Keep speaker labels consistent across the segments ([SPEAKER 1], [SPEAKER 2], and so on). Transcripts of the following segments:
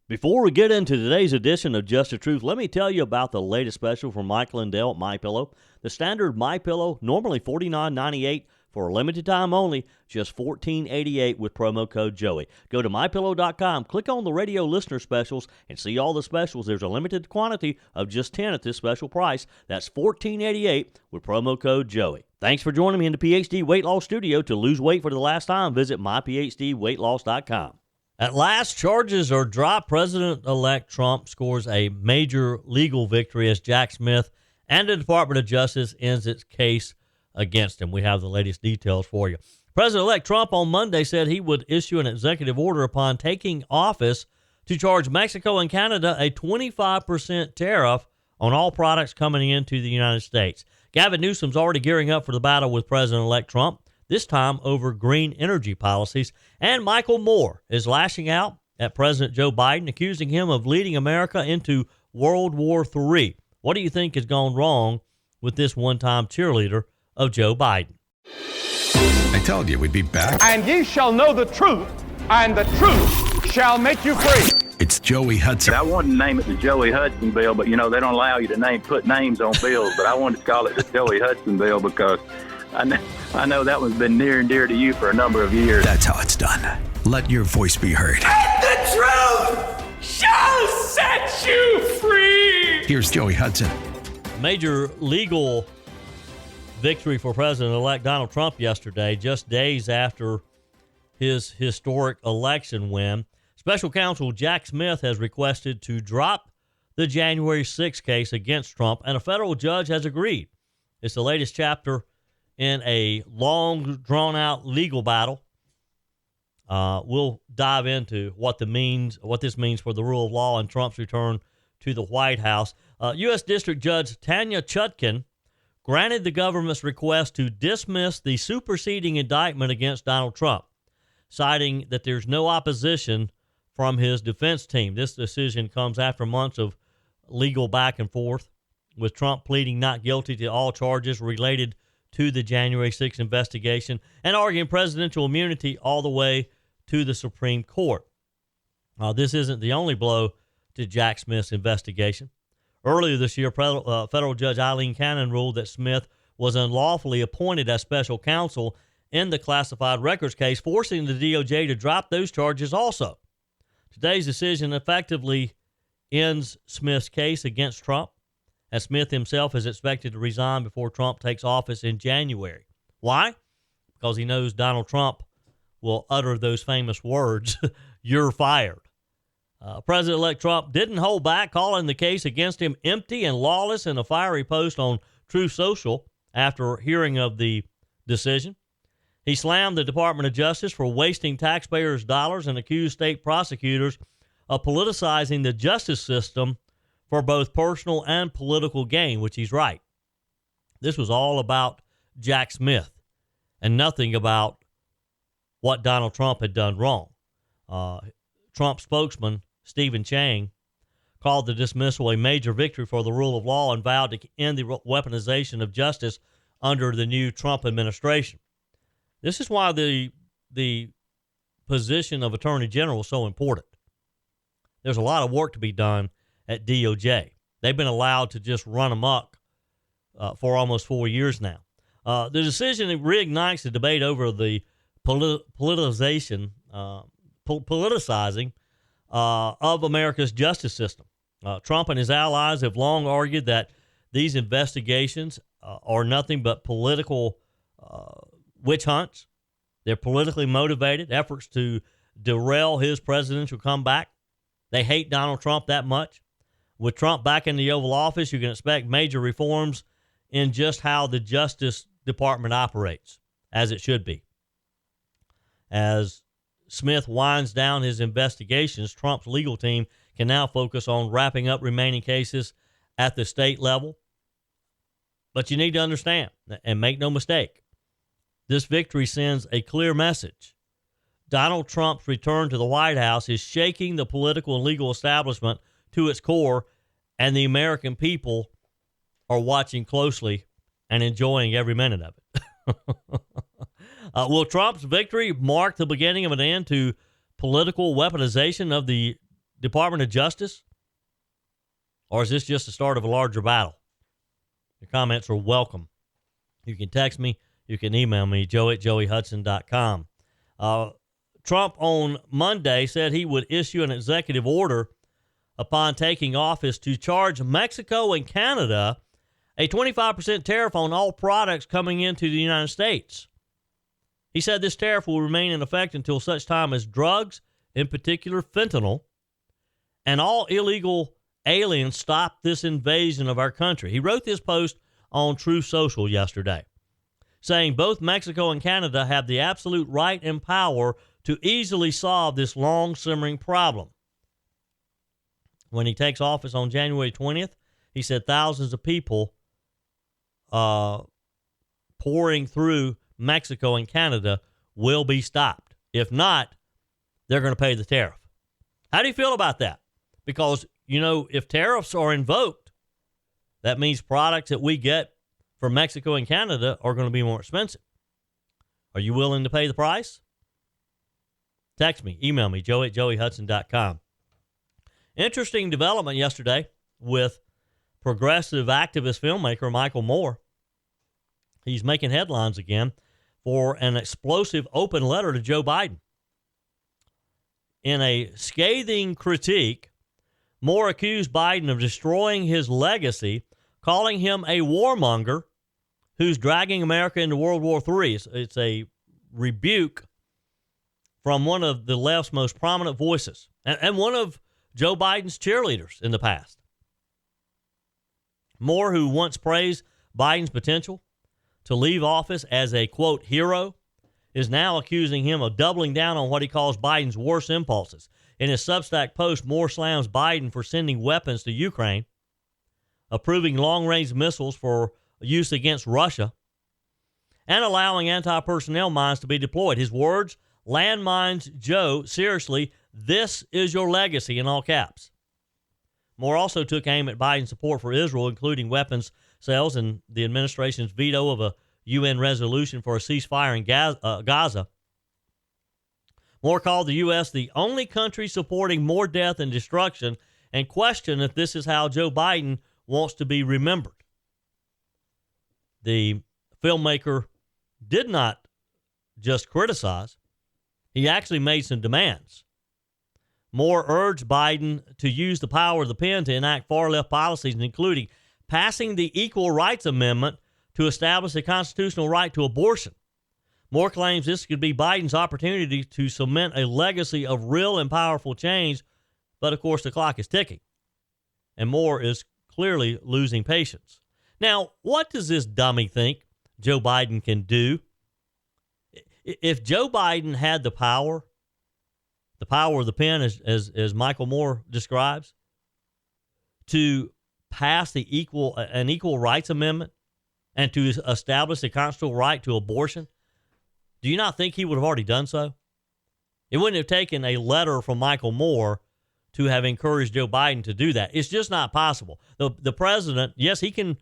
[SPEAKER 1] Before we get into today's edition of Just the Truth, let me tell you about the latest special from Mike Lindell at MyPillow. The standard MyPillow, normally $49.98 for a limited time only, just $14.88 with promo code Joey. Go to MyPillow.com, click on the radio listener specials, and see all the specials. There's a limited quantity of just 10 at this special price. That's $14.88 with promo code Joey. Thanks for joining me in the PhD Weight Loss Studio. To lose weight for the last time, visit myphdweightloss.com. At last, charges are dropped. President-elect Trump scores a major legal victory as Jack Smith and the Department of Justice ends its case against him. We have the latest details for you. President-elect Trump on Monday said he would issue an executive order upon taking office to charge Mexico and Canada a 25% tariff on all products coming into the United States. Gavin Newsom's already gearing up for the battle with President-elect Trump, this time over green energy policies. And Michael Moore is lashing out at President Joe Biden, accusing him of leading America into World War III. What do you think has gone wrong with this one-time cheerleader of Joe Biden?
[SPEAKER 2] I told you we'd be back.
[SPEAKER 3] And ye shall know the truth, and the truth shall make you free.
[SPEAKER 2] It's Joey Hudson.
[SPEAKER 4] I wanted to name it the Joey Hudson bill, but, they don't allow you to put names on bills. But I wanted to call it the Joey Hudson bill because I know that one's been near and dear to you for a number of years.
[SPEAKER 2] That's how it's done. Let your voice be heard.
[SPEAKER 5] And the truth shall set you free.
[SPEAKER 2] Here's Joey Hudson.
[SPEAKER 1] Major legal victory for President-elect Donald Trump yesterday, just days after his historic election win. Special counsel Jack Smith has requested to drop the January 6th case against Trump, and a federal judge has agreed. It's the latest chapter in a long, drawn-out legal battle. We'll dive into what this means for the rule of law and Trump's return to the White House. U.S. District Judge Tanya Chutkan granted the government's request to dismiss the superseding indictment against Donald Trump, citing that there's no opposition from his defense team. This decision comes after months of legal back and forth, with Trump pleading not guilty to all charges related to the January 6th investigation and arguing presidential immunity all the way to the Supreme Court. This isn't the only blow to Jack Smith's investigation. Earlier this year, federal Judge Eileen Cannon ruled that Smith was unlawfully appointed as special counsel in the classified records case, forcing the DOJ to drop those charges also. Today's decision effectively ends Smith's case against Trump, and Smith himself is expected to resign before Trump takes office in January. Why? Because he knows Donald Trump will utter those famous words, "You're fired." President-elect Trump didn't hold back, calling the case against him empty and lawless in a fiery post on Truth Social after hearing of the decision. He slammed the Department of Justice for wasting taxpayers' dollars and accused state prosecutors of politicizing the justice system for both personal and political gain, which he's right. This was all about Jack Smith and nothing about what Donald Trump had done wrong. Trump spokesman Stephen Chang called the dismissal a major victory for the rule of law and vowed to end the weaponization of justice under the new Trump administration. This is why the position of Attorney General is so important. There's a lot of work to be done at DOJ. They've been allowed to just run amok for almost 4 years now. The decision reignites the debate over the politicizing of America's justice system. Trump and his allies have long argued that these investigations are nothing but political witch hunts. They're politically motivated efforts to derail his presidential comeback. They hate Donald Trump that much. With Trump back in the Oval Office, you can expect major reforms in just how the Justice Department operates, as it should be. As Smith winds down his investigations, Trump's legal team can now focus on wrapping up remaining cases at the state level. But you need to understand, and make no mistake, this victory sends a clear message. Donald Trump's return to the White House is shaking the political and legal establishment to its core, and the American people are watching closely and enjoying every minute of it. Will Trump's victory mark the beginning of an end to political weaponization of the Department of Justice? Or is this just the start of a larger battle? Your comments are welcome. You can text me. You can email me, joe@joeyhudson.com. Trump on Monday said he would issue an executive order upon taking office to charge Mexico and Canada a 25% tariff on all products coming into the United States. He said this tariff will remain in effect until such time as drugs, in particular fentanyl, and all illegal aliens stop this invasion of our country. He wrote this post on Truth Social yesterday, saying both Mexico and Canada have the absolute right and power to easily solve this long-simmering problem. When he takes office on January 20th, he said thousands of people pouring through Mexico and Canada will be stopped. If not, they're going to pay the tariff. How do you feel about that? Because, you know, if tariffs are invoked, that means products that we get from Mexico and Canada are going to be more expensive. Are you willing to pay the price? Text me, email me, joe@joeyhudson.com. Interesting development yesterday with progressive activist filmmaker Michael Moore. He's making headlines again for an explosive open letter to Joe Biden. In a scathing critique, Moore accused Biden of destroying his legacy, calling him a warmonger who's dragging America into World War III. It's a rebuke from one of the left's most prominent voices and one of Joe Biden's cheerleaders in the past. Moore, who once praised Biden's potential to leave office as a, quote, hero, is now accusing him of doubling down on what he calls Biden's worst impulses. In his Substack post, Moore slams Biden for sending weapons to Ukraine, approving long-range missiles for use against Russia, and allowing anti-personnel mines to be deployed. His words, landmines, Joe, seriously, this is your legacy, in all caps. Moore also took aim at Biden's support for Israel, including weapons sales and the administration's veto of a UN resolution for a ceasefire in Gaza. Moore called the U.S. the only country supporting more death and destruction and questioned if this is how Joe Biden wants to be remembered. The filmmaker did not just criticize. He actually made some demands. Moore urged Biden to use the power of the pen to enact far-left policies, including passing the Equal Rights Amendment to establish a constitutional right to abortion. Moore claims this could be Biden's opportunity to cement a legacy of real and powerful change, but of course the clock is ticking, and Moore is clearly losing patience. Now, what does this dummy think Joe Biden can do? If Joe Biden had the power of the pen, as Michael Moore describes, to pass an Equal Rights Amendment and to establish a constitutional right to abortion, do you not think he would have already done so? It wouldn't have taken a letter from Michael Moore to have encouraged Joe Biden to do that. It's just not possible. The president, yes, he can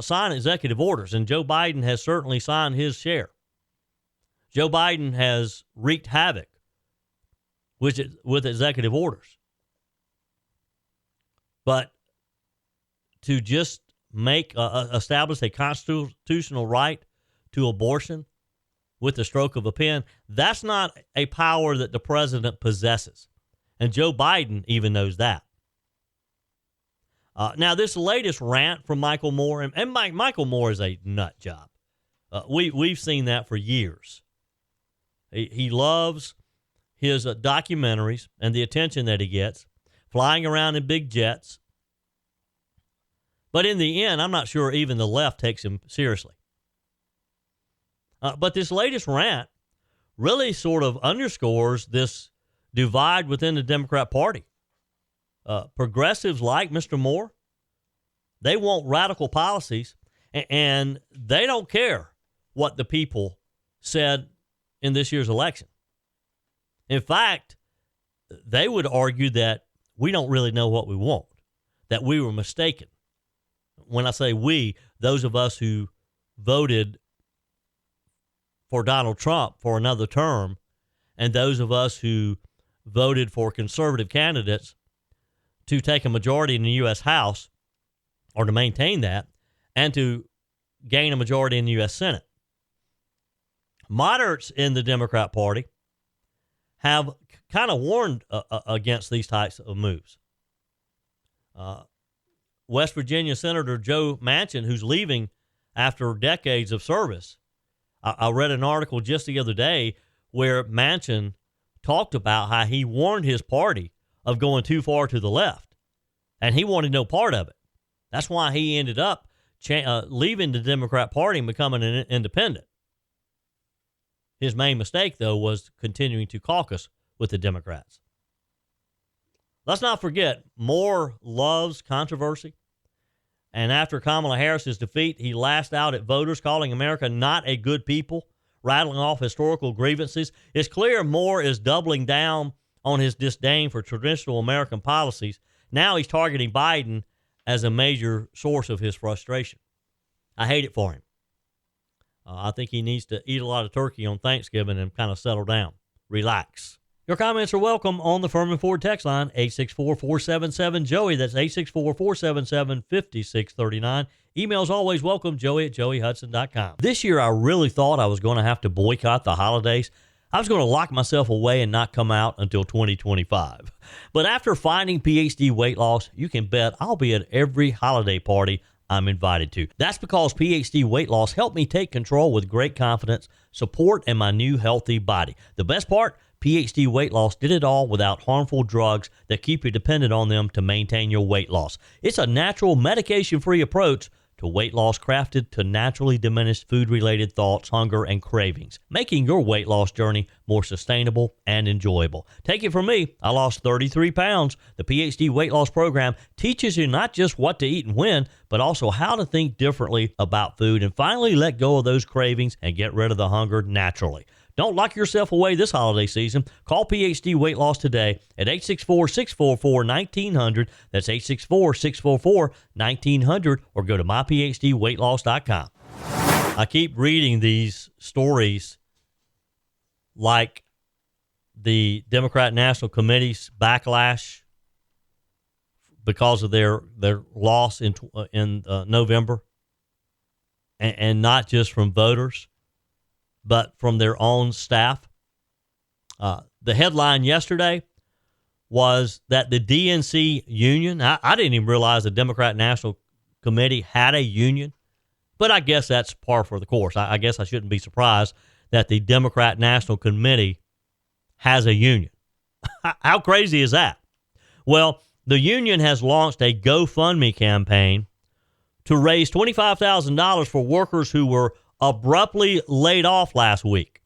[SPEAKER 1] sign executive orders, and Joe Biden has certainly signed his share. Joe Biden has wreaked havoc with executive orders. But to just establish a constitutional right to abortion with the stroke of a pen, that's not a power that the president possesses. And Joe Biden even knows that. Now, this latest rant from Michael Moore, and Michael Moore is a nut job. We've seen that for years. He loves his documentaries and the attention that he gets, flying around in big jets. But in the end, I'm not sure even the left takes him seriously. But this latest rant really sort of underscores this divide within the Democrat Party. Progressives like Mr. Moore, they want radical policies, and they don't care what the people said in this year's election. In fact, they would argue that we don't really know what we want, that we were mistaken. When I say we, those of us who voted for Donald Trump for another term, and those of us who voted for conservative candidates to take a majority in the U.S. House, or to maintain that, and to gain a majority in the U.S. Senate. Moderates in the Democrat Party have kind of warned against these types of moves. West Virginia Senator Joe Manchin, who's leaving after decades of service. I read an article just the other day where Manchin talked about how he warned his party of going too far to the left, and he wanted no part of it. That's why he ended up leaving the Democrat Party and becoming an independent. His main mistake, though, was continuing to caucus with the Democrats. Let's not forget, Moore loves controversy. And after Kamala Harris's defeat, he lashed out at voters, calling America not a good people, rattling off historical grievances. It's clear Moore is doubling down on his disdain for traditional American policies. Now he's targeting Biden as a major source of his frustration. I hate it for him. I think he needs to eat a lot of turkey on Thanksgiving and kind of settle down. Relax. Your comments are welcome on the Firmin Ford text line, 864-477-JOEY. That's 864-477-5639. Emails always welcome, joey@joeyhudson.com. This year, I really thought I was going to have to boycott the holidays. I was going to lock myself away and not come out until 2025. But after finding PhD weight loss, you can bet I'll be at every holiday party I'm invited to. That's because PhD weight loss helped me take control with great confidence, support, and my new healthy body. The best part, PhD weight loss did it all without harmful drugs that keep you dependent on them to maintain your weight loss. It's a natural, medication-free approach to weight loss crafted to naturally diminish food-related thoughts, hunger, and cravings, making your weight loss journey more sustainable and enjoyable. Take it from me, I lost 33 pounds. The PhD weight loss program teaches you not just what to eat and when, but also how to think differently about food and finally let go of those cravings and get rid of the hunger naturally. Don't lock yourself away this holiday season. Call PhD Weight Loss today at 864-644-1900. That's 864-644-1900, or go to myphdweightloss.com. I keep reading these stories like the Democrat National Committee's backlash because of their loss in November, and not just from voters, but from their own staff. The headline yesterday was that the DNC union, I didn't even realize the Democrat National Committee had a union, but I guess that's par for the course. I guess I shouldn't be surprised that the Democrat National Committee has a union. How crazy is that? Well, the union has launched a GoFundMe campaign to raise $25,000 for workers who were abruptly laid off last week.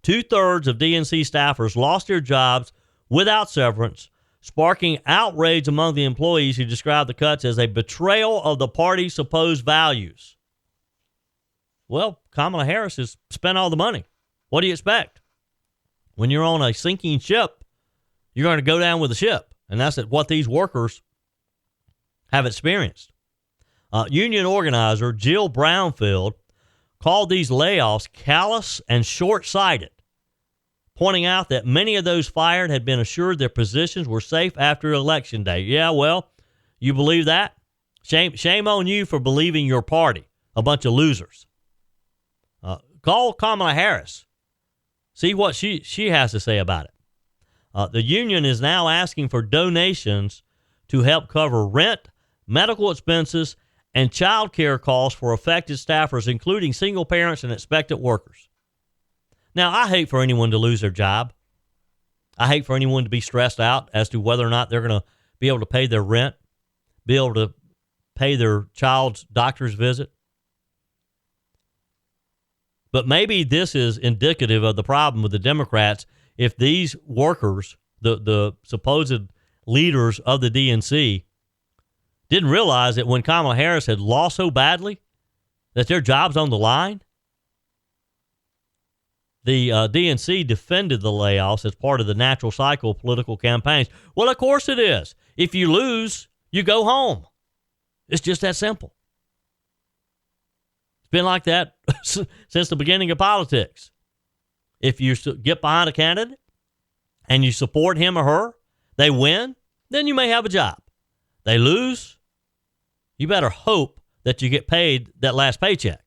[SPEAKER 1] 2/3 of DNC staffers lost their jobs without severance, sparking outrage among the employees who described the cuts as a betrayal of the party's supposed values. Well, Kamala Harris has spent all the money. What do you expect? When you're on a sinking ship, you're going to go down with the ship. And that's what these workers have experienced. Union organizer Jill Brownfield called these layoffs callous and short-sighted, pointing out that many of those fired had been assured their positions were safe after Election Day. Yeah, well, you believe that? Shame on you for believing your party. A bunch of losers. Call Kamala Harris. See what she has to say about it. The union is now asking for donations to help cover rent, medical expenses, and child care costs for affected staffers, including single parents and expectant workers. Now, I hate for anyone to lose their job. I hate for anyone to be stressed out as to whether or not they're going to be able to pay their rent, be able to pay their child's doctor's visit. But maybe this is indicative of the problem with the Democrats. If these workers, the supposed leaders of the DNC, didn't realize that when Kamala Harris had lost so badly that their job's on the line. The DNC defended the layoffs as part of the natural cycle of political campaigns. Well, of course it is. If you lose, you go home. It's just that simple. It's been like that since the beginning of politics. If you get behind a candidate and you support him or her, they win, then you may have a job. They lose, you better hope that you get paid that last paycheck.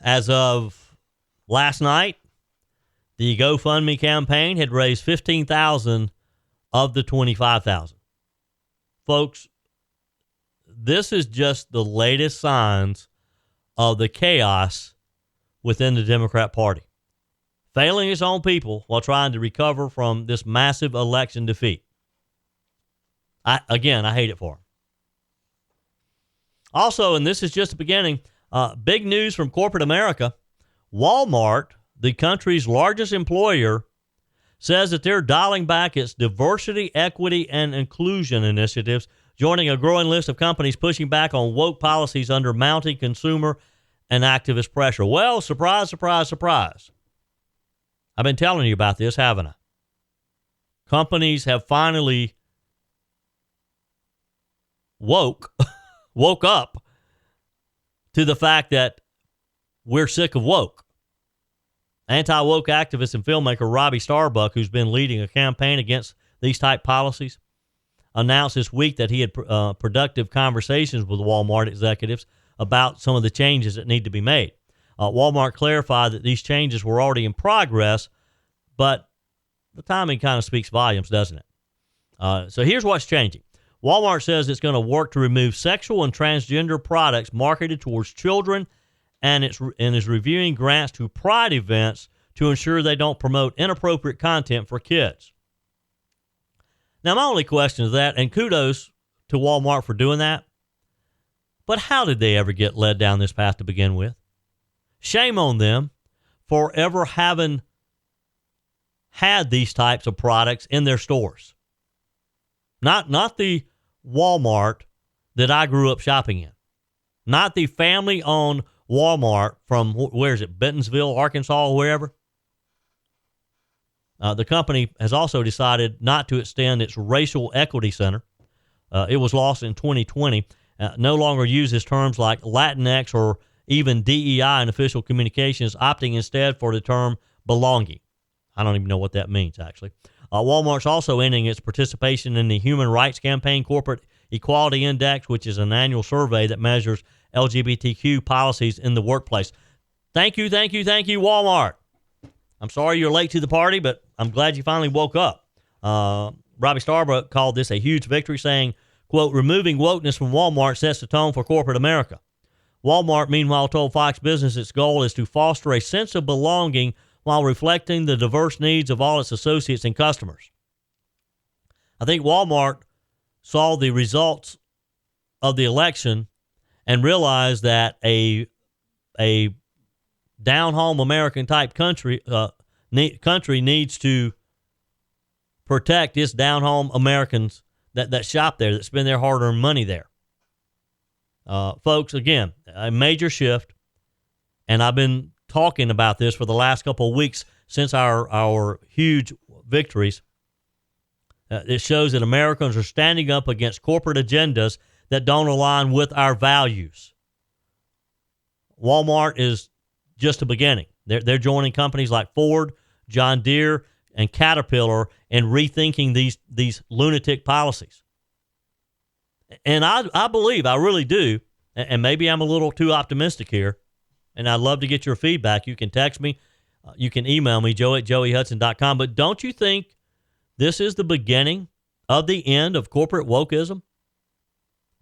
[SPEAKER 1] As of last night, the GoFundMe campaign had raised $15,000 of the $25,000. Folks, this is just the latest signs of the chaos within the Democrat Party, failing its own people while trying to recover from this massive election defeat. I hate it for them. Also, and this is just the beginning, big news from corporate America. Walmart, the country's largest employer, says that they're dialing back its diversity, equity, and inclusion initiatives, joining a growing list of companies pushing back on woke policies under mounting consumer and activist pressure. Well, surprise, surprise, surprise. I've been telling you about this, haven't I? Companies have finally woke up to the fact that we're sick of woke. Anti-woke activist and filmmaker Robbie Starbuck, who's been leading a campaign against these type policies, announced this week that he had productive conversations with Walmart executives about some of the changes that need to be made. Walmart clarified that these changes were already in progress, but the timing kind of speaks volumes, doesn't it? So here's what's changing. Walmart says it's going to work to remove sexual and transgender products marketed towards children, and is reviewing grants to pride events to ensure they don't promote inappropriate content for kids. Now, my only question is that, and kudos to Walmart for doing that, but how did they ever get led down this path to begin with? Shame on them for ever having had these types of products in their stores. Not the Walmart that I grew up shopping in. Not the family-owned Walmart from, where is it, Bentonville, Arkansas, or wherever. The company has also decided not to extend its racial equity center. It was lost in 2020. No longer uses terms like Latinx or even DEI in official communications, opting instead for the term belonging. I don't even know what that means, actually. Walmart's also ending its participation in the Human Rights Campaign Corporate Equality Index, which is an annual survey that measures LGBTQ policies in the workplace. Thank you, Walmart. I'm sorry you're late to the party, but I'm glad you finally woke up. Robbie Starbuck called this a huge victory, saying, quote, removing wokeness from Walmart sets the tone for corporate America. Walmart, meanwhile, told Fox Business its goal is to foster a sense of belonging while reflecting the diverse needs of all its associates and customers. I think Walmart saw the results of the election and realized that a down-home American-type country needs to protect its down-home Americans that shop there, that spend their hard-earned money there. Folks, again, a major shift, and I've been talking about this for the last couple of weeks since our huge victories. It shows that Americans are standing up against corporate agendas that don't align with our values. Walmart is just the beginning. They're joining companies like Ford, John Deere, and Caterpillar in rethinking these lunatic policies. And I believe, I really do, and maybe I'm a little too optimistic here, and I'd love to get your feedback. You can text me. You can email me, joe@joeyhudson.com. But don't you think this is the beginning of the end of corporate wokeism?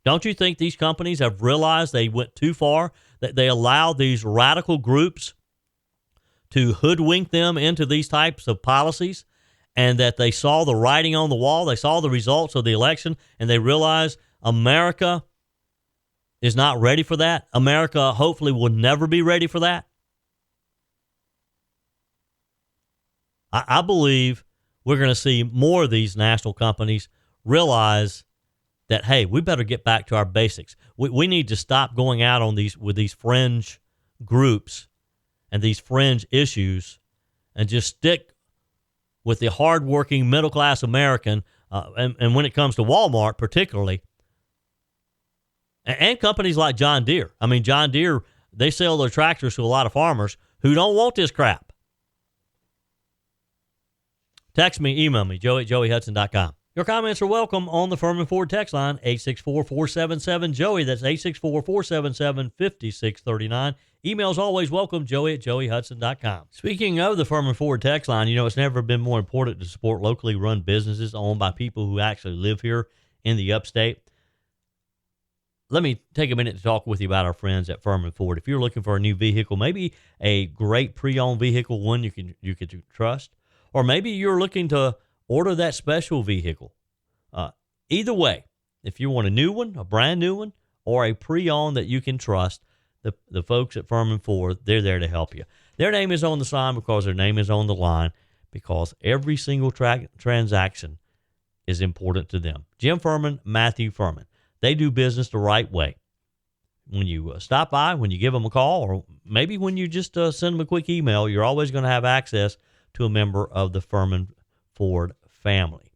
[SPEAKER 1] Don't you think these companies have realized they went too far, that they allowed these radical groups to hoodwink them into these types of policies, and that they saw the writing on the wall, they saw the results of the election, and they realized America is not ready for that? America hopefully will never be ready for that. I believe we're going to see more of these national companies realize that, hey, we better get back to our basics. We need to stop going out on with these fringe groups and these fringe issues, and just stick with the hardworking middle-class American, and when it comes to Walmart particularly, and companies like John Deere. I mean, John Deere, they sell their tractors to a lot of farmers who don't want this crap. Text me, email me, joey@joeyhudson.com. Your comments are welcome on the Firmin Ford text line, 864-477-JOEY. That's 864-477-5639. Emails always welcome, joey@joeyhudson.com. Speaking of the Firmin Ford text line, it's never been more important to support locally run businesses owned by people who actually live here in the upstate. Let me take a minute to talk with you about our friends at Firmin Ford. If you're looking for a new vehicle, maybe a great pre-owned vehicle, one you can trust, or maybe you're looking to order that special vehicle. Either way, if you want a new one, a brand new one, or a pre-owned that you can trust, the folks at Firmin Ford, they're there to help you. Their name is on the sign because their name is on the line, because every single transaction is important to them. Jim Firmin, Matthew Firmin. They do business the right way. When you stop by, when you give them a call, or maybe when you just send them a quick email, you're always going to have access to a member of the Firmin Ford family.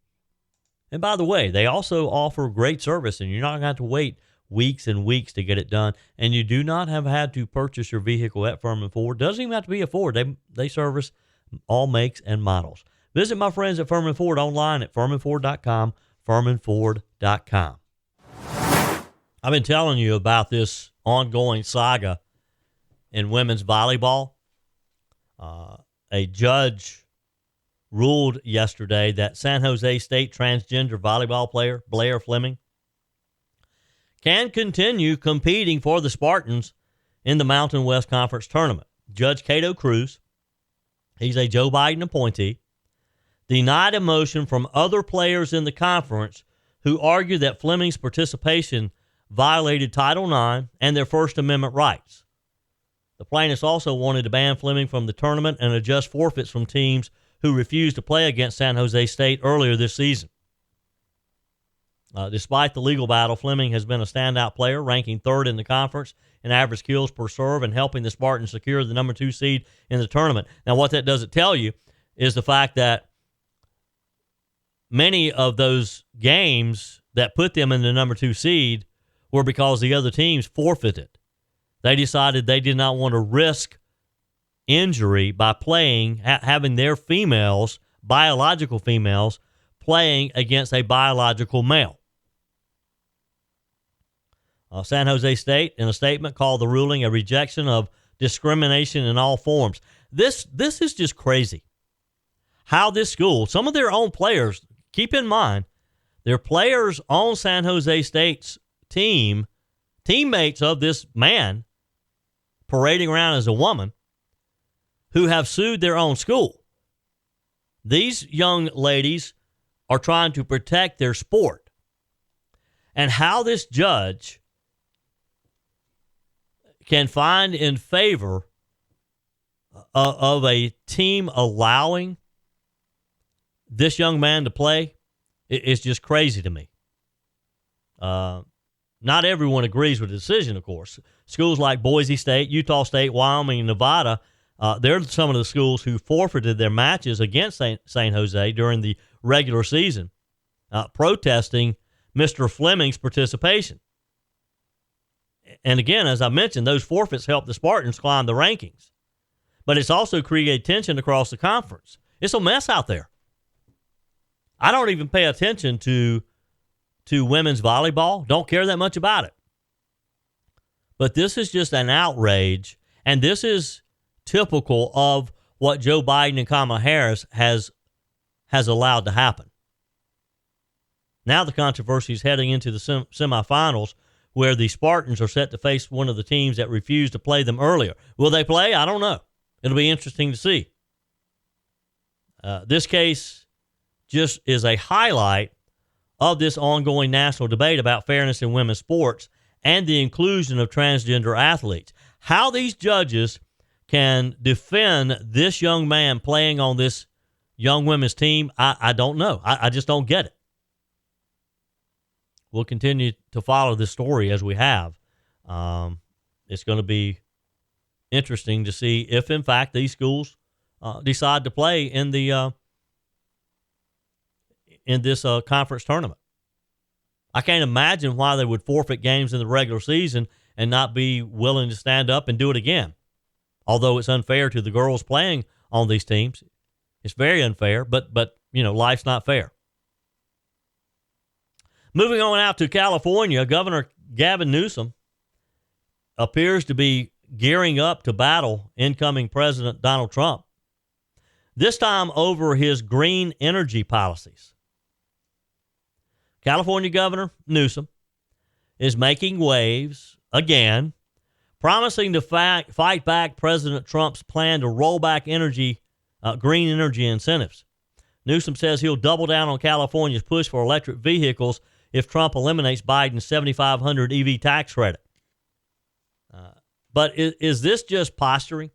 [SPEAKER 1] And by the way, they also offer great service, and you're not going to have to wait weeks and weeks to get it done. And you do not have had to purchase your vehicle at Firmin Ford. Doesn't even have to be a Ford. They service all makes and models. Visit my friends at Firmin Ford online at firminford.com, firminford.com. I've been telling you about this ongoing saga in women's volleyball. A judge ruled yesterday that San Jose State transgender volleyball player Blair Fleming can continue competing for the Spartans in the Mountain West Conference tournament. Judge Cato Cruz, he's a Joe Biden appointee, denied a motion from other players in the conference who argued that Fleming's participation violated Title IX and their First Amendment rights. The plaintiffs also wanted to ban Fleming from the tournament and adjust forfeits from teams who refused to play against San Jose State earlier this season. Despite the legal battle, Fleming has been a standout player, ranking third in the conference in average kills per serve and helping the Spartans secure the number 2 seed in the tournament. Now, what that doesn't tell you is the fact that many of those games that put them in the number 2 seed were because the other teams forfeited. They decided they did not want to risk injury by playing, having their females, biological females, playing against a biological male. San Jose State, in a statement, called the ruling a rejection of discrimination in all forms. This is just crazy. How this school, some of their own players, keep in mind, their players on San Jose State's teammates of this man parading around as a woman, who have sued their own school. These young ladies are trying to protect their sport. And how this judge can find in favor of a team allowing this young man to play is just crazy to me. Not everyone agrees with the decision, of course. Schools like Boise State, Utah State, Wyoming, and Nevada, they're some of the schools who forfeited their matches against San Jose during the regular season, protesting Mr. Fleming's participation. And again, as I mentioned, those forfeits helped the Spartans climb the rankings. But it's also created tension across the conference. It's a mess out there. I don't even pay attention to women's volleyball. Don't care that much about it. But this is just an outrage, and this is typical of what Joe Biden and Kamala Harris has allowed to happen. Now the controversy is heading into the semifinals, where the Spartans are set to face one of the teams that refused to play them earlier. Will they play? I don't know. It'll be interesting to see. This case just is a highlight of this ongoing national debate about fairness in women's sports and the inclusion of transgender athletes. How these judges can defend this young man playing on this young women's team, I don't know. I just don't get it. We'll continue to follow this story as we have. It's going to be interesting to see if, in fact, these schools decide to play in the in this conference tournament. I can't imagine why they would forfeit games in the regular season and not be willing to stand up and do it again. Although it's unfair to the girls playing on these teams, it's very unfair. But life's not fair. Moving on out to California, Governor Gavin Newsom appears to be gearing up to battle incoming President Donald Trump, this time over his green energy policies. California Governor Newsom is making waves again, promising to fight back President Trump's plan to roll back green energy incentives. Newsom says he'll double down on California's push for electric vehicles if Trump eliminates Biden's $7,500 EV tax credit. But is this just posturing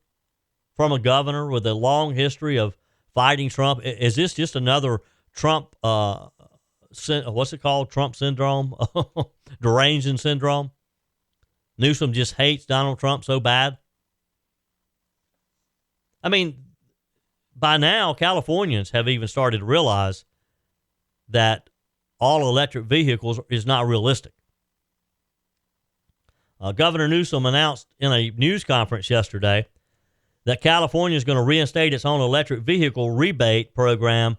[SPEAKER 1] from a governor with a long history of fighting Trump? Is this just another Trump, what's it called? Trump syndrome? Deranging syndrome? Newsom just hates Donald Trump so bad? I mean, by now, Californians have even started to realize that all electric vehicles is not realistic. Governor Newsom announced in a news conference yesterday that California is going to reinstate its own electric vehicle rebate program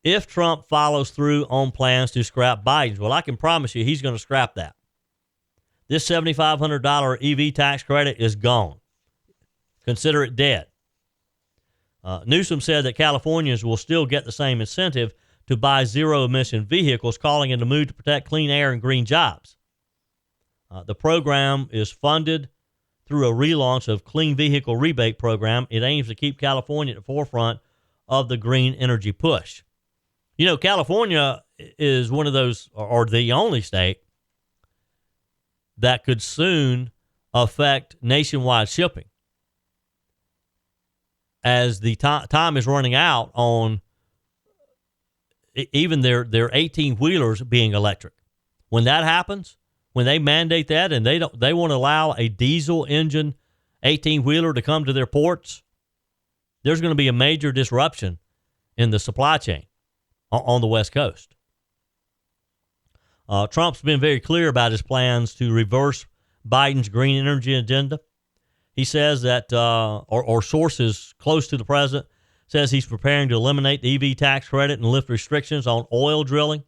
[SPEAKER 1] if Trump follows through on plans to scrap Biden's. Well, I can promise you he's going to scrap that. This $7,500 EV tax credit is gone. Consider it dead. Newsom said that Californians will still get the same incentive to buy zero-emission vehicles, calling it a move to protect clean air and green jobs. The program is funded through a relaunch of Clean Vehicle Rebate Program. It aims to keep California at the forefront of the green energy push. California is one of those, or the only state, that could soon affect nationwide shipping, as the time is running out on even their 18-wheelers being electric. When that happens, when they mandate that and they won't allow a diesel engine 18-wheeler to come to their ports, there's going to be a major disruption in the supply chain on the West Coast. Trump's been very clear about his plans to reverse Biden's green energy agenda. He says that, or sources close to the president, says he's preparing to eliminate the EV tax credit and lift restrictions on oil drilling.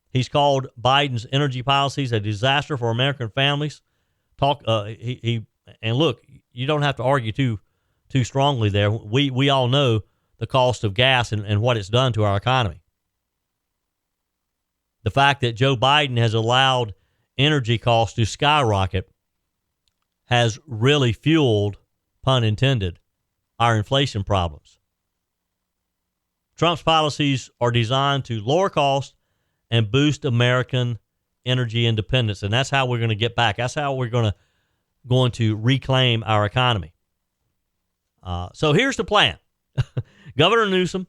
[SPEAKER 1] He's called Biden's energy policies a disaster for American families. And look, you don't have to argue too strongly there. We all know the cost of gas and what it's done to our economy. The fact that Joe Biden has allowed energy costs to skyrocket has really fueled, pun intended, our inflation problems. Trump's policies are designed to lower costs and boost American energy independence, and that's how we're going to get back. That's how we're going to reclaim our economy. So here's the plan. Governor Newsom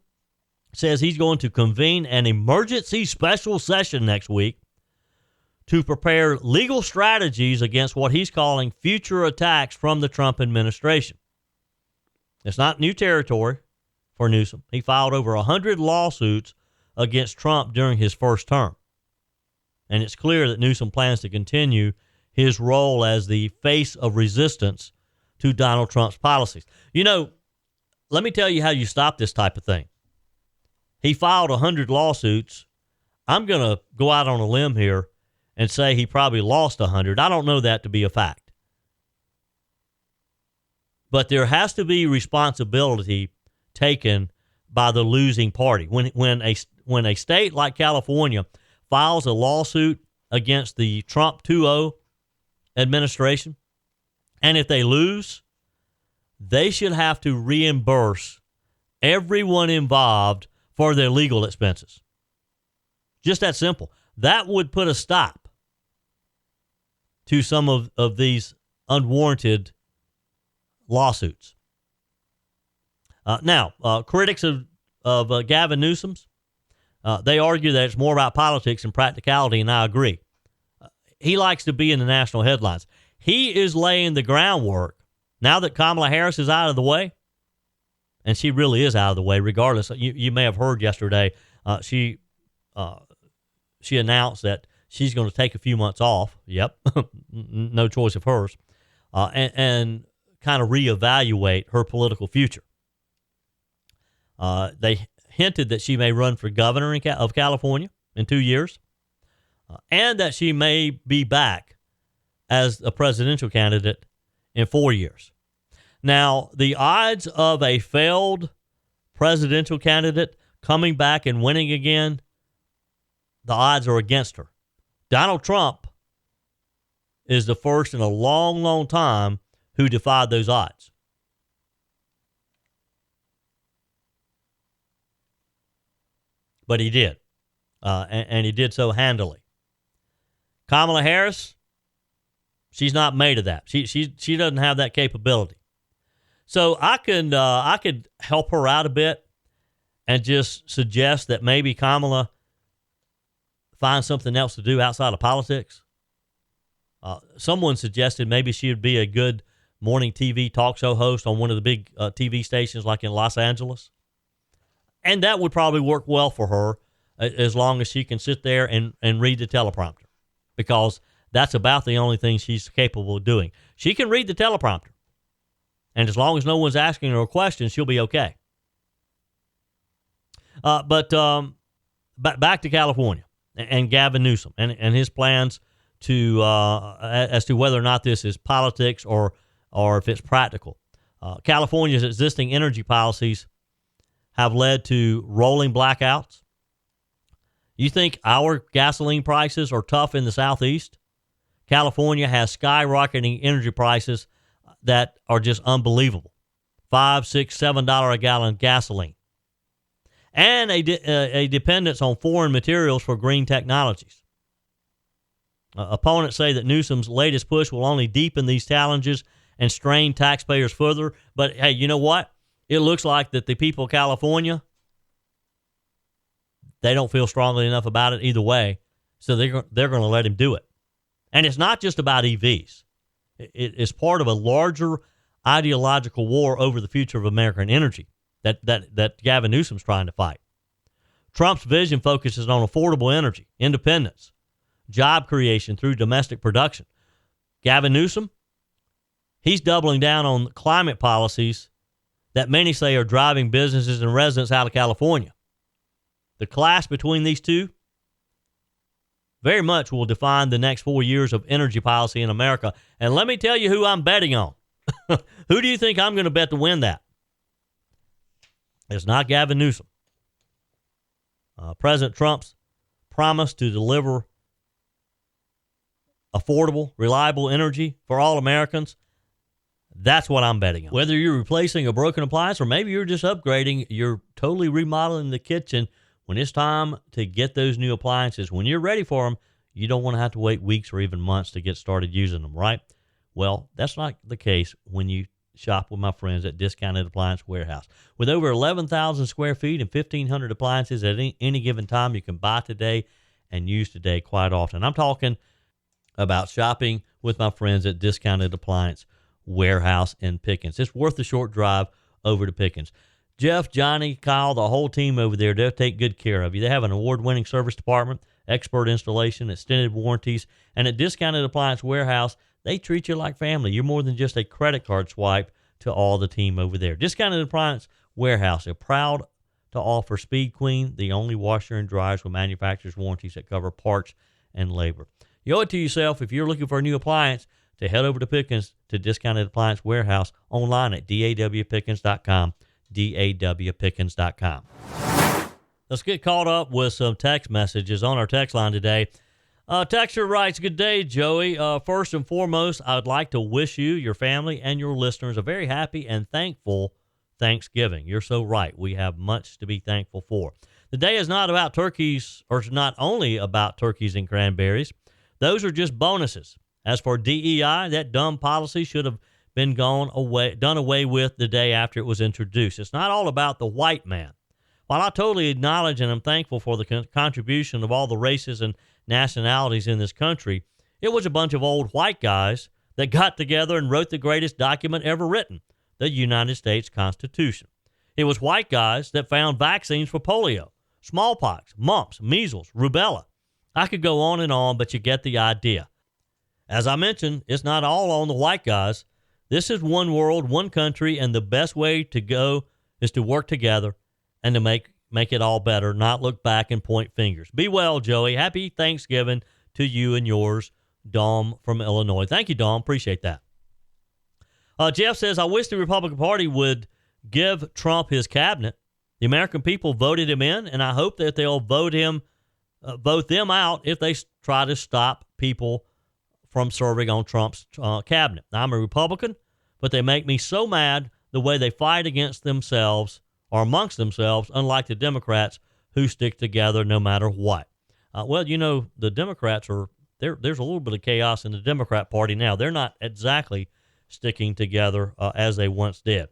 [SPEAKER 1] says he's going to convene an emergency special session next week to prepare legal strategies against what he's calling future attacks from the Trump administration. It's not new territory for Newsom. He filed over 100 lawsuits against Trump during his first term. And it's clear that Newsom plans to continue his role as the face of resistance to Donald Trump's policies. Let me tell you how you stop this type of thing. He filed 100 lawsuits. I'm going to go out on a limb here and say he probably lost 100. I don't know that to be a fact. But there has to be responsibility taken by the losing party. When a state like California files a lawsuit against the Trump 2.0 administration, and if they lose, they should have to reimburse everyone involved for their legal expenses. Just that simple. That would put a stop to some of these unwarranted lawsuits. Now, critics of Gavin Newsom's, they argue that it's more about politics and practicality, and I agree. He likes to be in the national headlines. He is laying the groundwork now that Kamala Harris is out of the way, and she really is out of the way regardless. You may have heard yesterday, she announced that she's going to take a few months off. Yep, no choice of hers, and kind of reevaluate her political future. hinted that she may run for governor of California in 2 years, and that she may be back as a presidential candidate in 4 years. Now, the odds of a failed presidential candidate coming back and winning again, the odds are against her. Donald Trump is the first in a long, long time who defied those odds. But he did, and he did so handily. Kamala Harris, she's not made of that. She doesn't have that capability. So I could help her out a bit and just suggest that maybe Kamala find something else to do outside of politics. Someone suggested maybe she would be a good morning TV talk show host on one of the big TV stations like in Los Angeles. And that would probably work well for her as long as she can sit there and read the teleprompter, because that's about the only thing she's capable of doing. She can read the teleprompter. And as long as no one's asking her a question, she'll be okay. But back to California and Gavin Newsom and his plans to as to whether or not this is politics or if it's practical. California's existing energy policies have led to rolling blackouts. You think our gasoline prices are tough in the Southeast? California has skyrocketing energy prices that are just unbelievable. $5, $6, $7 a gallon gasoline. And a dependence on foreign materials for green technologies. Opponents say that Newsom's latest push will only deepen these challenges and strain taxpayers further. But hey, you know what? It looks like that the people of California, they don't feel strongly enough about it either way, so they're going to let him do it. And it's not just about EVs. It's part of a larger ideological war over the future of American energy that Gavin Newsom's trying to fight. Trump's vision focuses on affordable energy, independence, job creation through domestic production. Gavin Newsom, he's doubling down on climate policies that many say are driving businesses and residents out of California. The clash between these two very much will define the next 4 years of energy policy in America. And let me tell you who I'm betting on. Who do you think I'm going to bet to win that? It's not Gavin Newsom. President Trump's promise to deliver affordable, reliable energy for all Americans, that's what I'm betting on. Whether you're replacing a broken appliance or maybe you're just upgrading, you're totally remodeling the kitchen, when it's time to get those new appliances, when you're ready for them, you don't want to have to wait weeks or even months to get started using them, right? Well, that's not the case when you shop with my friends at Discounted Appliance Warehouse. With over 11,000 square feet and 1,500 appliances at any given time, you can buy today and use today quite often. I'm talking about shopping with my friends at Discounted Appliance Warehouse in Pickens. It's worth the short drive over to Pickens. Jeff, Johnny, Kyle, the whole team over there, they'll take good care of you. They have an award-winning service department, expert installation, extended warranties, and at Discounted Appliance Warehouse, they treat you like family. You're more than just a credit card swipe to all the team over there. Discounted Appliance Warehouse, they're proud to offer Speed Queen, the only washer and dryers with manufacturer's warranties that cover parts and labor. You owe it to yourself if you're looking for a new appliance to head over to Pickens to Discounted Appliance Warehouse online at dawpickens.com. dawpickens.com. Let's get caught up with some text messages on our text line today. Texter writes, "Good day, Joey. First and foremost, I'd like to wish you, your family, and your listeners a very happy and thankful Thanksgiving." You're so right. We have much to be thankful for. The day is not about turkeys, or it's not only about turkeys and cranberries. Those are just bonuses. As for DEI, that dumb policy should have been done away with the day after it was introduced. It's not all about the white man. While I totally acknowledge and I'm thankful for the contribution of all the races and nationalities in this country, it was a bunch of old white guys that got together and wrote the greatest document ever written, the United States Constitution. It was white guys that found vaccines for polio, smallpox, mumps, measles, rubella. I could go on, but you get the idea. As I mentioned, it's not all on the white guys. This is one world, one country, and the best way to go is to work together and to make make it all better, not look back and point fingers. Be well, Joey. Happy Thanksgiving to you and yours, Dom from Illinois. Thank you, Dom. Appreciate that. Jeff says, I wish the Republican Party would give Trump his cabinet. The American people voted him in, and I hope that they'll vote them out if they try to stop people from serving on Trump's cabinet. Now, I'm a Republican, but they make me so mad the way they fight against themselves or amongst themselves, unlike the Democrats who stick together no matter what. Well, the Democrats there's a little bit of chaos in the Democrat Party now. They're not exactly sticking together as they once did.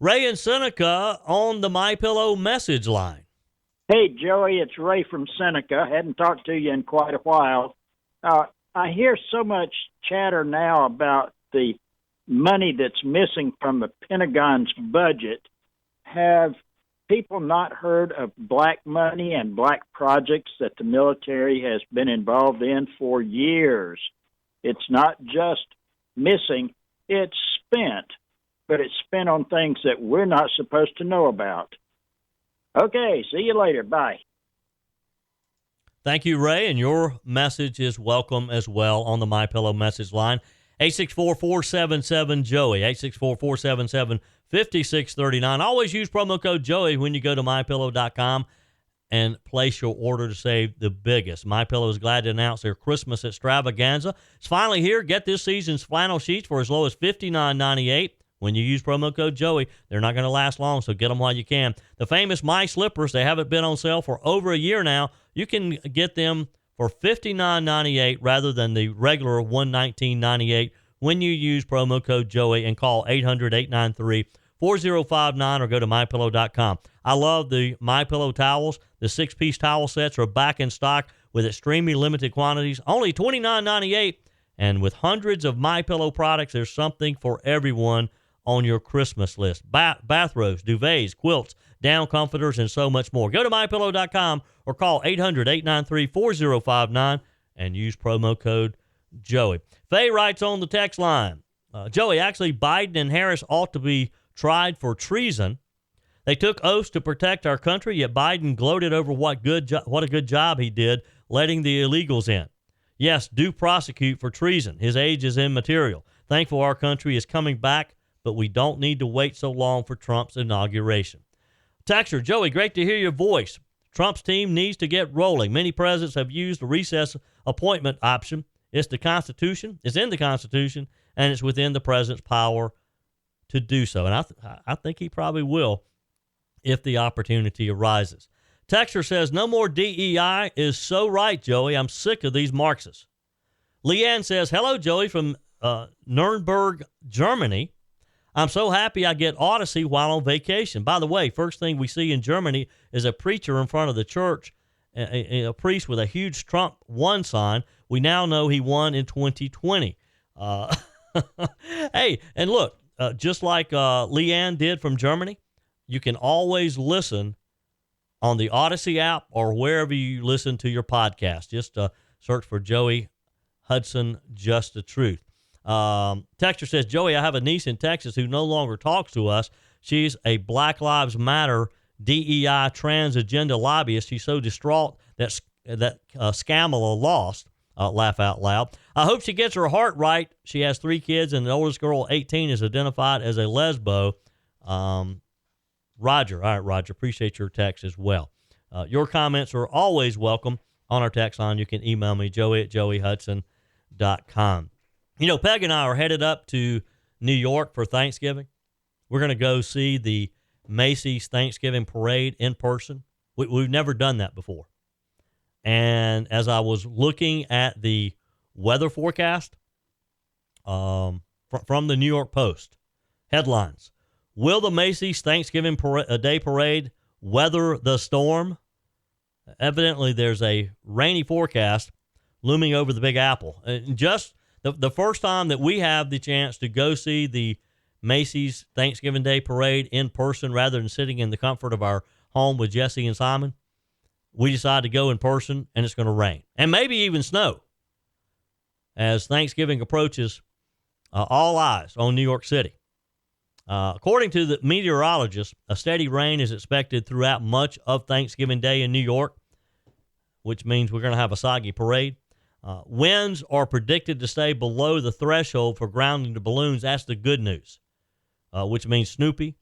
[SPEAKER 1] Ray and Seneca on the MyPillow message line.
[SPEAKER 6] Hey, Joey, it's Ray from Seneca. Hadn't talked to you in quite a while. I hear so much chatter now about the money that's missing from the Pentagon's budget. Have people not heard of black money and black projects that the military has been involved in for years? It's not just missing, it's spent, but it's spent on things that we're not supposed to know about. Okay, see you later. Bye.
[SPEAKER 1] Thank you, Ray, and your message is welcome as well on the MyPillow message line. 864-477-JOEY, 864-477-5639. Always use promo code JOEY when you go to MyPillow.com and place your order to save the biggest. MyPillow is glad to announce their Christmas extravaganza. It's finally here. Get this season's flannel sheets for as low as $59.98. When you use promo code JOEY, they're not going to last long, so get them while you can. The famous My Slippers, they haven't been on sale for over a year now. You can get them for $59.98 rather than the regular $119.98 when you use promo code JOEY and call 800-893-4059 or go to MyPillow.com. I love the MyPillow towels. The 6-piece towel sets are back in stock with extremely limited quantities, only $29.98. And with hundreds of MyPillow products, there's something for everyone on your Christmas list. Bathrobes, duvets, quilts, down comforters, and so much more. Go to MyPillow.com or call 800-893-4059 and use promo code Joey. Faye writes on the text line, Joey, actually, Biden and Harris ought to be tried for treason. They took oaths to protect our country, yet Biden gloated over what a good job he did letting the illegals in. Yes, do prosecute for treason. His age is immaterial. Thankful our country is coming back, but we don't need to wait so long for Trump's inauguration. Texter, Joey, great to hear your voice. Trump's team needs to get rolling. Many presidents have used the recess appointment option. It's in the Constitution, and it's within the president's power to do so. And I think he probably will if the opportunity arises. Texter says, no more DEI is so right, Joey. I'm sick of these Marxists. Leanne says, hello, Joey, from Nuremberg, Germany. I'm so happy I get Odyssey while on vacation. By the way, first thing we see in Germany is a preacher in front of the church, a priest with a huge Trump won sign. We now know he won in 2020. Hey, and look, just like Leanne did from Germany, you can always listen on the Odyssey app or wherever you listen to your podcast. Just search for Joey Hudson, Just the Truth. Texter says, Joey, I have a niece in Texas who no longer talks to us. She's a Black Lives Matter DEI trans agenda lobbyist. She's so distraught that Scamala lost. Laugh out loud. I hope she gets her heart right. She has 3 kids, and the oldest girl, 18, is identified as a lesbo. Roger. All right, Roger. Appreciate your text as well. Your comments are always welcome on our text line. You can email me, joey@joeyhudson.com. You know, Peg and I are headed up to New York for Thanksgiving. We're going to go see the Macy's Thanksgiving Parade in person. We've never done that before. And as I was looking at the weather forecast from the New York Post, headlines, will the Macy's Thanksgiving Day Parade weather the storm? Evidently, there's a rainy forecast looming over the Big Apple. Just the first time that we have the chance to go see the Macy's Thanksgiving Day Parade in person rather than sitting in the comfort of our home with Jesse and Simon, we decided to go in person, and it's going to rain and maybe even snow. As Thanksgiving approaches, all eyes on New York City. According to the meteorologist, a steady rain is expected throughout much of Thanksgiving Day in New York, which means we're going to have a soggy parade. Winds are predicted to stay below the threshold for grounding the balloons. That's the good news, which means Snoopy,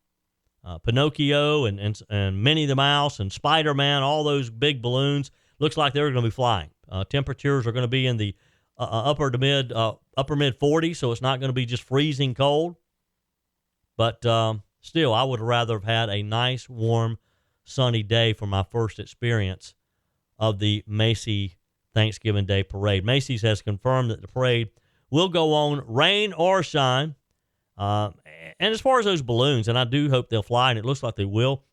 [SPEAKER 1] Pinocchio, and Minnie the Mouse and Spider-Man, all those big balloons, looks like they're going to be flying. Temperatures are going to be in the upper mid 40s, so it's not going to be just freezing cold. But still, I would rather have had a nice, warm, sunny day for my first experience of the Macy's Thanksgiving Day Parade. Macy's has confirmed that the parade will go on, rain or shine. And as far as those balloons, and I do hope they'll fly, and it looks like they will,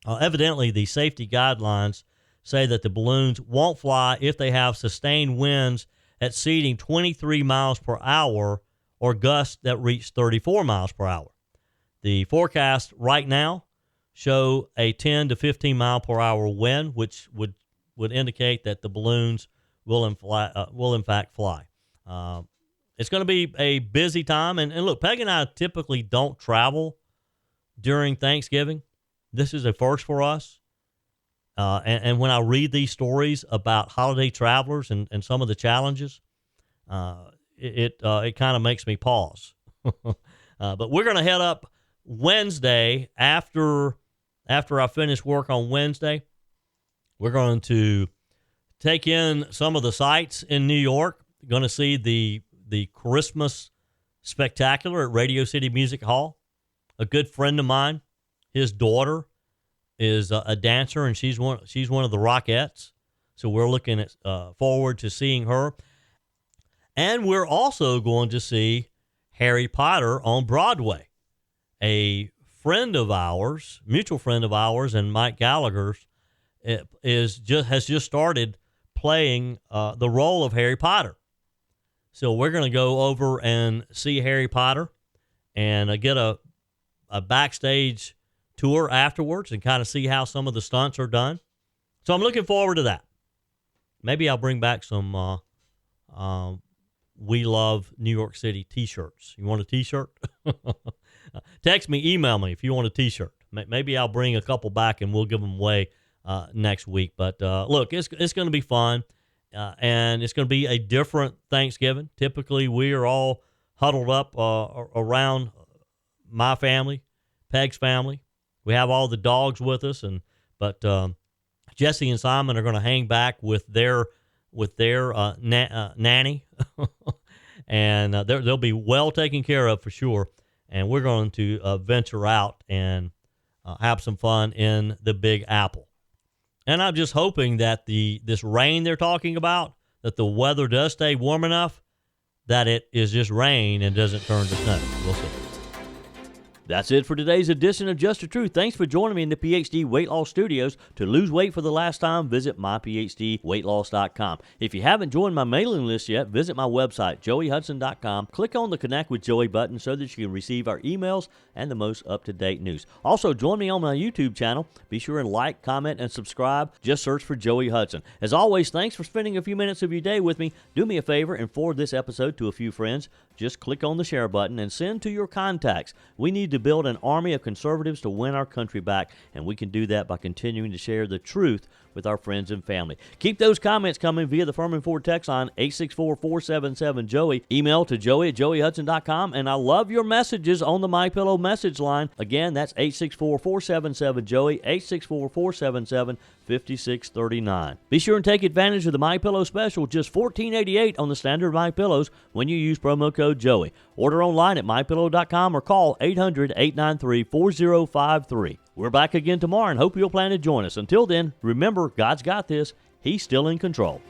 [SPEAKER 1] evidently the safety guidelines say that the balloons won't fly if they have sustained winds exceeding 23 miles per hour or gusts that reach 34 miles per hour. The forecast right now show a 10 to 15 mile per hour wind, which would indicate that the balloons will in fact fly. It's going to be a busy time. And look, Peg and I typically don't travel during Thanksgiving. This is a first for us. And when I read these stories about holiday travelers and some of the challenges, it kind of makes me pause. But we're going to head up Wednesday after I finish work on Wednesday. We're going to take in some of the sights in New York. Going to see the Christmas spectacular at Radio City Music Hall. A good friend of mine, his daughter is a dancer, and she's one of the Rockettes. So we're looking forward to seeing her. And we're also going to see Harry Potter on Broadway. A friend of ours, mutual friend of ours, and Mike Gallagher's, has just started playing the role of Harry Potter. So we're going to go over and see Harry Potter and get a backstage tour afterwards and kind of see how some of the stunts are done. So I'm looking forward to that. Maybe I'll bring back some We Love New York City t-shirts. You want a t-shirt? Text me, email me if you want a t-shirt. Maybe I'll bring a couple back and we'll give them away next week. But look, it's going to be fun, and it's going to be a different Thanksgiving. Typically, we are all huddled up around my family, Peg's family. We have all the dogs with us, but Jesse and Simon are going to hang back with their nanny, and they'll be well taken care of for sure. And we're going to venture out and have some fun in the Big Apple. And I'm just hoping that this rain they're talking about, that the weather does stay warm enough that it is just rain and doesn't turn to snow. We'll see. That's it for today's edition of Just the Truth. Thanks for joining me in the PhD Weight Loss Studios. To lose weight for the last time, visit myphdweightloss.com. If you haven't joined my mailing list yet, visit my website, joeyhudson.com. Click on the Connect with Joey button so that you can receive our emails and the most up-to-date news. Also, join me on my YouTube channel. Be sure and like, comment, and subscribe. Just search for Joey Hudson. As always, thanks for spending a few minutes of your day with me. Do me a favor and forward this episode to a few friends. Just click on the share button and send to your contacts. We need to build an army of conservatives to win our country back, and we can do that by continuing to share the truth with our friends and family. Keep those comments coming via the Firmin Ford text line 864-477-JOEY. Email to joey@joeyhudson.com, and I love your messages on the MyPillow message line. Again, that's 864-477-JOEY, 864-477-5639. Be sure and take advantage of the MyPillow special, just $14.88 on the standard MyPillows when you use promo code Joey. Order online at mypillow.com or call 800-893-4053. We're back again tomorrow and hope you'll plan to join us. Until then, remember, God's got this. He's still in control.